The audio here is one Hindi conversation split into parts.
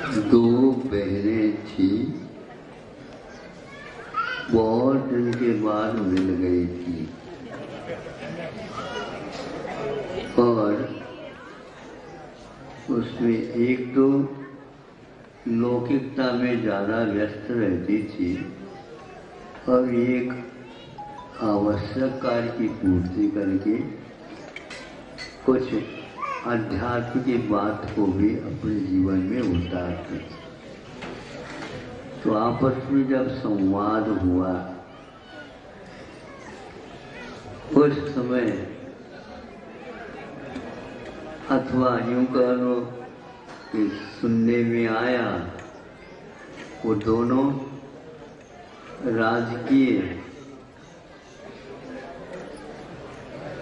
दो बहनें थी, बहुत दिन के बाद मिल गई थी और उसमें एक तो लौकिकता में ज़्यादा व्यस्त रहती थी और एक आवश्यक कार्य की पूर्ति करके कुछ अध्यात्म की बात को भी अपने जीवन में उतारते। तो आपस में जब संवाद हुआ उस समय, अथवा यूं कह लो कि सुनने में आया, वो दोनों राजकीय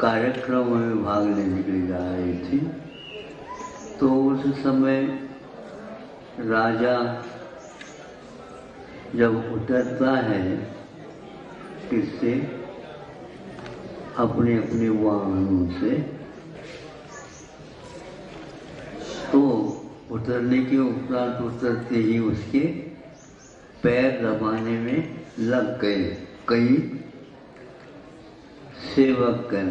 कार्यक्रमों में भाग लेने के लिए जा रही थी। तो उस समय राजा जब उतरता है किससे, अपने अपने वाहनों से, तो उतरने के उपरांत उतरते ही उसके पैर दबाने में लग गए कई सेवक गण,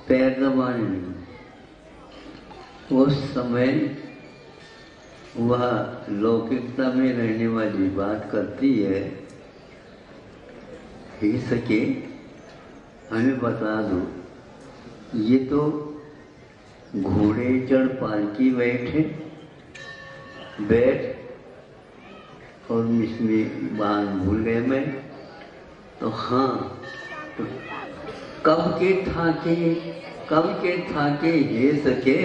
पैर दबाने में। उस समय वह लौकिकता में रहने वाली बात करती है, हे सके हमें बता दो, ये तो घोड़े चढ़ पालकी बैठ और इसमें बात भूल गए मैं। तो हाँ, तो कब के थाके ये सके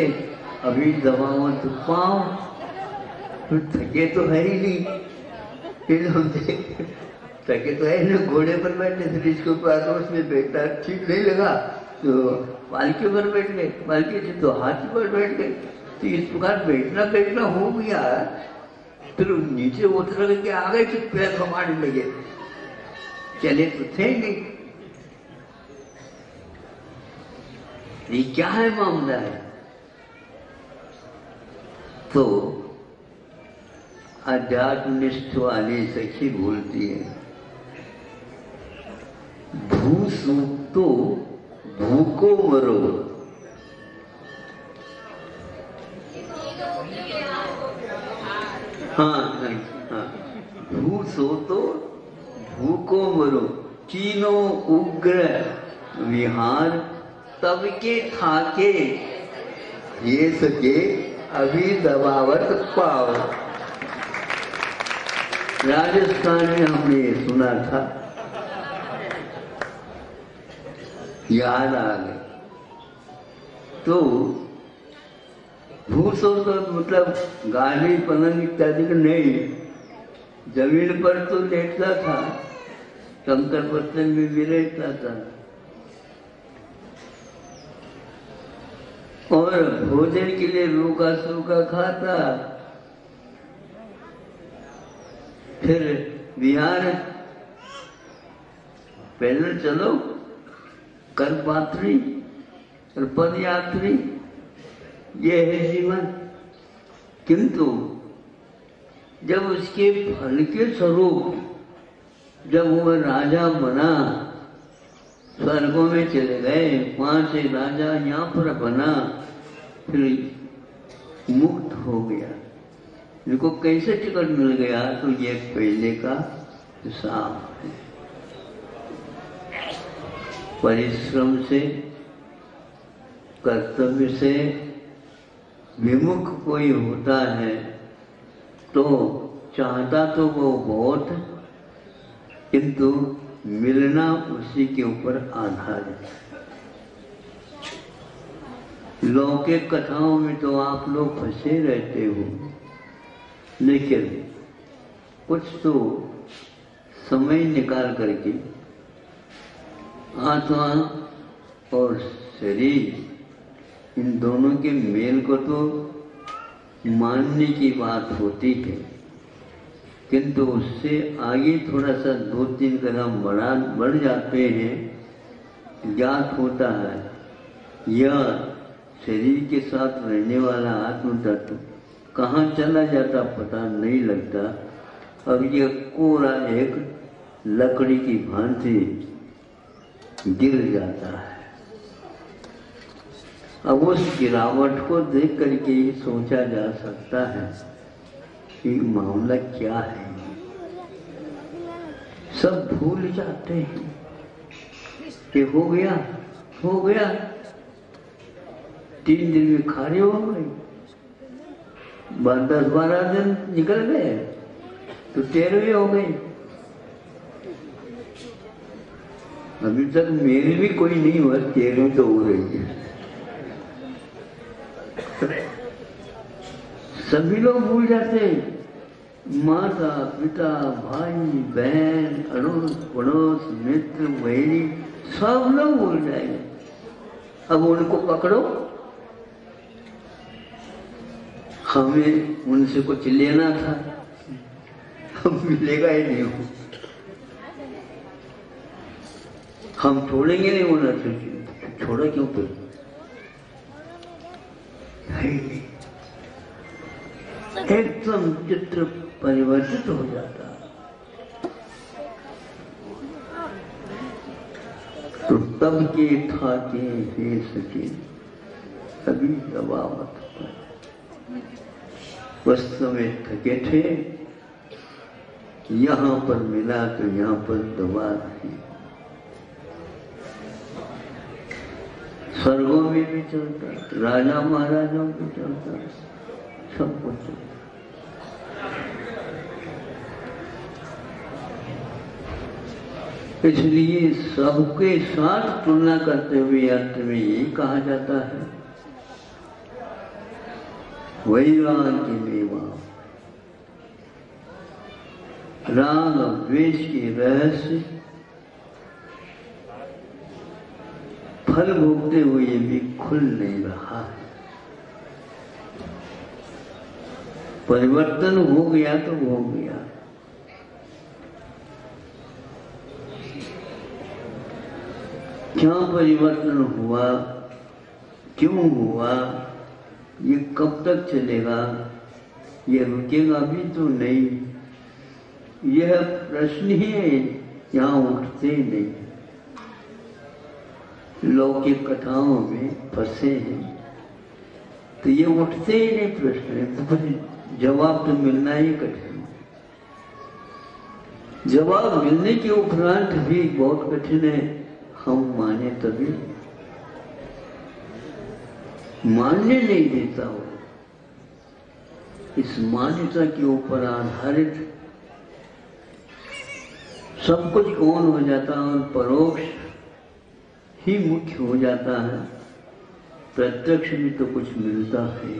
अभी दबाओ तो पाओ, तो थके तो है ही नहीं, थके तो है ना, घोड़े पर बैठे थे, इसके ऊपर उसमें बैठना ठीक नहीं लगा तो पालकी पर बैठ गए, पालकी से तो हाथी पर बैठ गए। तो इस प्रकार बैठना हो गया। फिर नीचे उतर के आ गए कि पैर थमाने लगे, चले तो थे नहीं। ये क्या है मामला है? तो अध्यात्मनिष्ठ वाली सखी बोलती है, भूसुप्तो भूको मरो। हाँ, भूसो तो भूको मरो, तीनों उग्र विहार तब के थाके ये सके अभी दबावत पाओ। राजस्थान में हमने सुना था, याद आ गए। तो भूसो तो मतलब गाड़ी पलंग इत्यादि का नहीं, जमीन पर तो लेटता था, कंकर पत्थर में भी रहता था और भोजन के लिए रूखा सूखा खाता। फिर बिहार पैदल चलो, कर पात्री और पद यात्री, ये है जीवन। किंतु जब उसके फल के स्वरूप जब वह राजा बना, स्वर्गों में चले गए, वहां से राजा यहाँ पर बना, फिर मुक्त हो गया। इनको कैसे टिकट मिल गया? तो ये पहले का हिसाब है। परिश्रम से, कर्तव्य से विमुख कोई होता है तो चाहता तो वो बहुत, किंतु मिलना उसी के ऊपर आधारित। लौकिक कथाओं में तो आप लोग फंसे रहते हो, लेकिन कुछ तो समय निकाल करके आत्मा और शरीर, इन दोनों के मेल को तो मानने की बात होती है, किंतु उससे आगे थोड़ा सा 2-3 कदम बढ़ जाते हैं। ज्ञात होता है यह शरीर के साथ रहने वाला आत्म तत्व कहाँ चला जाता पता नहीं लगता। अब ये कोरा एक लकड़ी की भांति गिर जाता है। अब उस गिरावट को देख करके ही सोचा जा सकता है कि मामला क्या है। सब भूल जाते हैं कि हो गया 3 दिन में खारे हो गए, 10-12 दिन निकल गए तो 13वीं हो गई। अभी तक मेरी भी कोई नहीं हुआ, 13वीं तो हो रही है। सभी लोग भूल जाते हैं, माता पिता भाई बहन अड़ोस पड़ोस मित्र वैरी सब लोग भूल जाएंगे। अब उनको पकड़ो, हमें उनसे कुछ लेना था, हम मिलेगा ही नहीं, हम छोड़ेंगे नहीं उन्हें, छोड़ा क्यों फिर? एकदम चित्र परिवर्तित हो जाता। तो तब के था के हे सके तभी दबावत वास्तव में थके थे, यहाँ पर मिला तो यहाँ पर दबा थी। स्वर्गों में भी चलता, राजा महाराजाओं में चलता, सब कुछ चलता। इसलिए सबके साथ तुलना करते हुए अंत में यही कहा जाता है, वैराग्य मेवा, राग द्वेष के रहस्य फल भोगते हुए भी खुल नहीं रहा है। परिवर्तन हो गया तो हो गया, क्या परिवर्तन हुआ, क्यों हुआ, ये कब तक चलेगा, ये रुकेगा भी तो नहीं, यह प्रश्न ही यहाँ उठते नहीं। लौकिक कथाओं में फंसे हैं तो ये उठते ही नहीं प्रश्न है, तो फिर जवाब तो मिलना ही कठिन। जवाब मिलने के उपरांत भी बहुत कठिन है, हम माने तभी, मानने नहीं देता वो। इस मान्यता के ऊपर आधारित सब कुछ गौण हो जाता है और परोक्ष ही मुख्य हो जाता है, प्रत्यक्ष में तो कुछ मिलता है।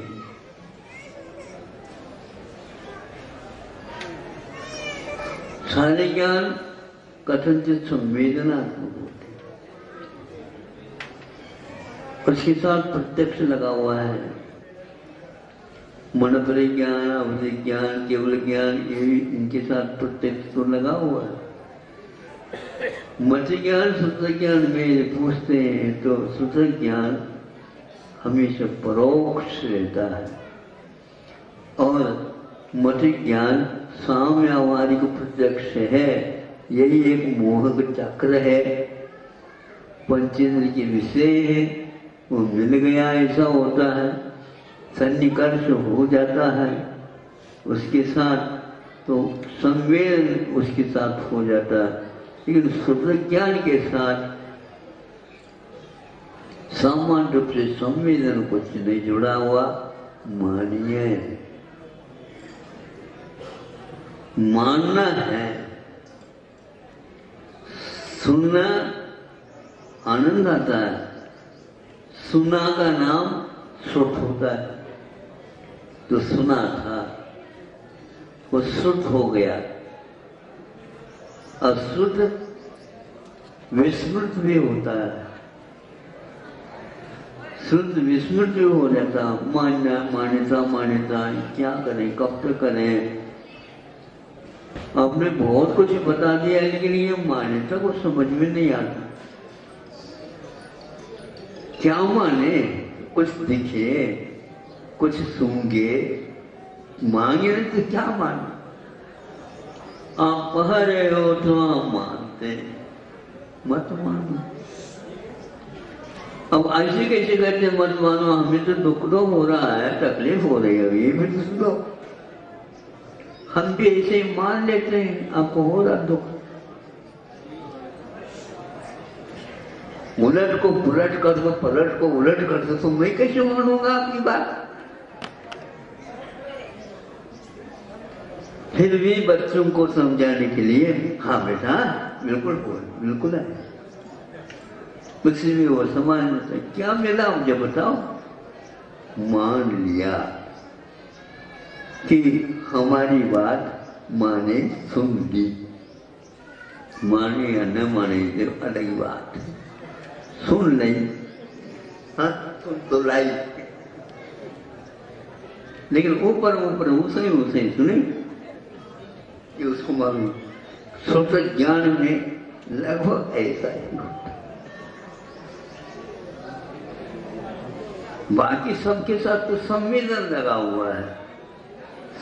सारे ज्ञान कथनचित संवेदनात्मक होते, उसके साथ प्रत्यक्ष लगा हुआ है। मन परिज्ञान, अवधिक ज्ञान, केवल ज्ञान, ये भी इनके साथ प्रत्यक्ष तो लगा हुआ है। मत ज्ञान सूत्र ज्ञान में पूछते हैं तो सूत्र ज्ञान हमेशा परोक्ष रहता है और मत ज्ञान साम्यावहारिक प्रत्यक्ष है। यही एक मोहक चक्र है, पंचेंद्र के विषय है, वो मिल गया ऐसा होता है, सन्निकर्ष हो जाता है उसके साथ, तो संवेदन उसके साथ हो जाता है। लेकिन सूत्र ज्ञान के साथ सामान्य रूप से संवेदन कुछ नहीं जुड़ा हुआ। मानिए, मानना है, सुनना आनंद आता है, सुना का नाम सुख होता है, तो सुना था वो सुख हो गया। अशुद्ध विस्मृत भी होता है, शुद्ध विस्मृत भी हो जाता। मान्यता क्या करें, कब तक करें? आपने बहुत कुछ बता दिया लेकिन ये मान्यता को समझ में नहीं आता। क्या माने? कुछ दिखे, कुछ सूंघे, मांगे नहीं तो क्या मानना? आप कह रहे हो तो आप मानते, मत मानो। अब ऐसे कैसे कहते मत मानो? हमें तो दुख तो हो रहा है, तकलीफ हो रही है, ये भी तो सुनो। हम भी ऐसे ही मान लेते हैं आपको हो रहा दुख। उलट को पुलट कर दो, पलट को उलट कर दो, तो मैं कैसे मानूंगा आपकी बात? फिर भी बच्चों को समझाने के लिए, हाँ बेटा बिल्कुल बोल, बिल्कुल है, कुछ भी हो समाज में क्या मिला मुझे बताओ। मान लिया कि हमारी बात माने सुन ली, माने या न माने ये अलग बात, सुन नहीं, हाँ सुन तो लाई, लेकिन ऊपर ऊपर उसे सुने कि उसको मालूम। स्वतः ज्ञान में लगभग ऐसा ही होता। बाकी सबके साथ तो संवेदन लगा हुआ है।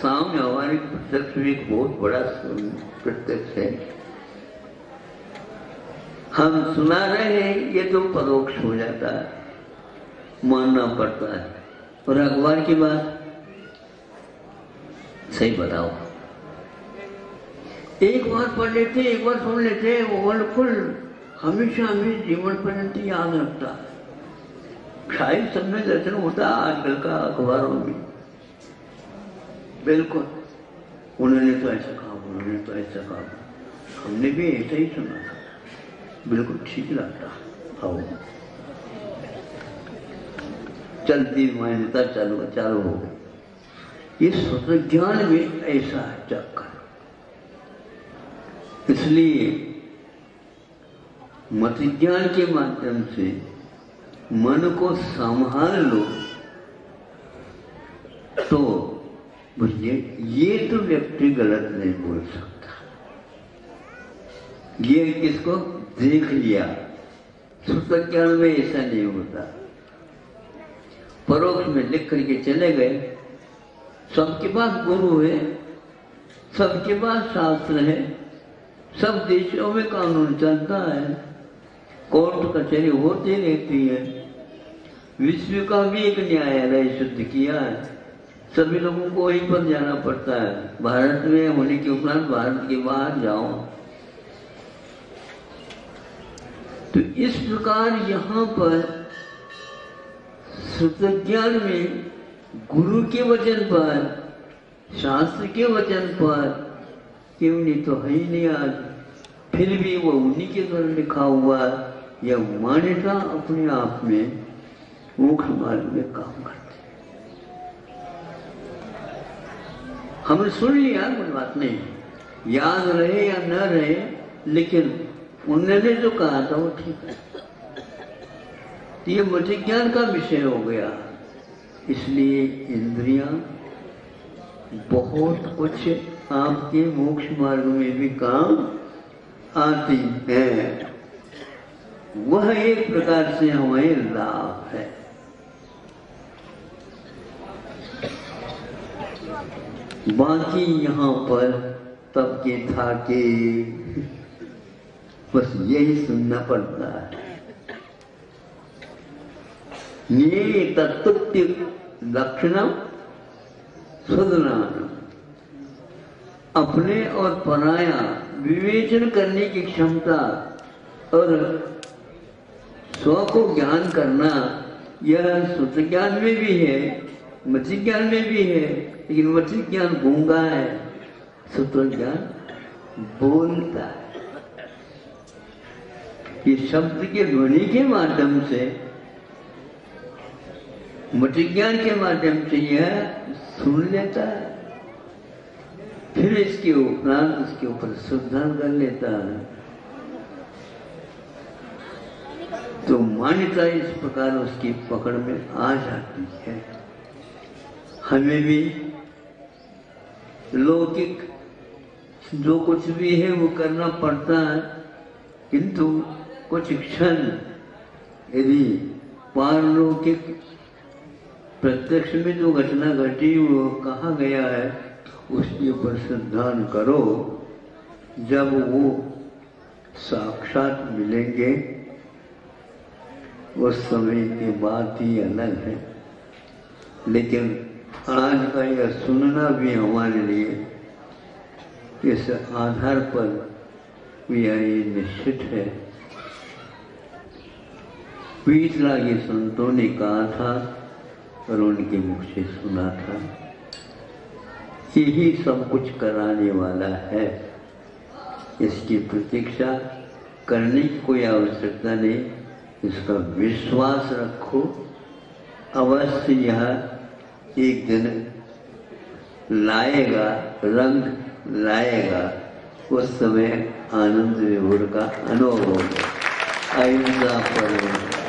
सामने हमारी प्रत्यक्ष एक बहुत बड़ा प्रत्यक्ष है, हम सुना रहे हैं, ये तो परोक्ष हो जाता है, मानना पड़ता है। और अखबार की बात सही बताओ, एक बार पढ़ लेते, एक बार सुन लेते, वो बिल्कुल हमेशा हमें जीवन पर्यंत याद रखता है। शायद सब में दर्शन होता है आजकल का अखबारों में, बिल्कुल उन्होंने तो ऐसा कहा, उन्होंने तो ऐसा कहा, हमने भी ऐसा ही सुना था, बिल्कुल ठीक लगता। हाँ चलती मान्यता चालू हो गई। ये स्वतः ज्ञान में ऐसा है चक्कर। इसलिए मत ज्ञान के माध्यम से मन को संभाल लो तो बुझिए, ये तो व्यक्ति गलत नहीं बोल सकता। ये किसको देख लिया, स्वतः ज्ञान में ऐसा नहीं होता। परोक्ष में लिख करके चले गए, सबके पास गुरु है, सबके पास शास्त्र है, सब देशों में कानून चलता है, कोर्ट कचहरी होती रहती है, विश्व का भी एक न्यायालय शुद्ध किया है, सभी लोगों को वहीं पर जाना पड़ता है। भारत में होने के उपरांत भारत के बाहर जाओ। तो इस प्रकार यहाँ पर स्वतःज्ञान में गुरु के वचन पर, शास्त्र के वचन पर, क्यों नहीं तो है ही नहीं आज, फिर भी वो उन्हीं के द्वारा लिखा हुआ यह मान्यता अपने आप में मोक्ष मार्ग में काम करते। हमने सुन लिया, कोई बात नहीं, याद रहे या न रहे, लेकिन उन्होंने जो कहा था वो ठीक है। ये मत ज्ञान का विषय हो गया। इसलिए इंद्रियां बहुत कुछ आपके मोक्ष मार्ग में भी काम आती है। वह एक प्रकार से हमें लाभ है। बाकी यहाँ पर तब के था के बस यही सुनना पड़ता है। ये तत्त्व लक्षणम सुदनानम, अपने और पराया विवेचन करने की क्षमता और स्व को ज्ञान करना, यह सुत ज्ञान में भी है, मत ज्ञान में भी है, लेकिन मत ज्ञान गूंगा है, सुत ज्ञान बोलता है। ये शब्द के ध्वनि के माध्यम से, मत ज्ञान के माध्यम से यह सुन लेता है, फिर इसके उपरांत उसके ऊपर श्रद्धा कर लेता है। तो मान्यता इस प्रकार उसकी पकड़ में आ जाती है। हमें भी लौकिक जो कुछ भी है वो करना पड़ता है, किंतु कुछ क्षण यदि पारलौकिक प्रत्यक्ष में जो घटना घटी वो कहाँ गया है, उसके ऊपर श्रद्धान करो। जब वो साक्षात मिलेंगे उस समय की बात ही अलग है। लेकिन आज का यह सुनना भी हमारे लिए इस आधार पर यह निश्चित है। पिछला ये संतों ने कहा था और उनके मुख से सुना था, यही सब कुछ कराने वाला है। इसकी प्रतीक्षा करने की कोई आवश्यकता नहीं, इसका विश्वास रखो। अवश्य यह एक दिन लाएगा, रंग लाएगा। उस समय आनंद विभोर का अनुभव होगा। अहिंसा पर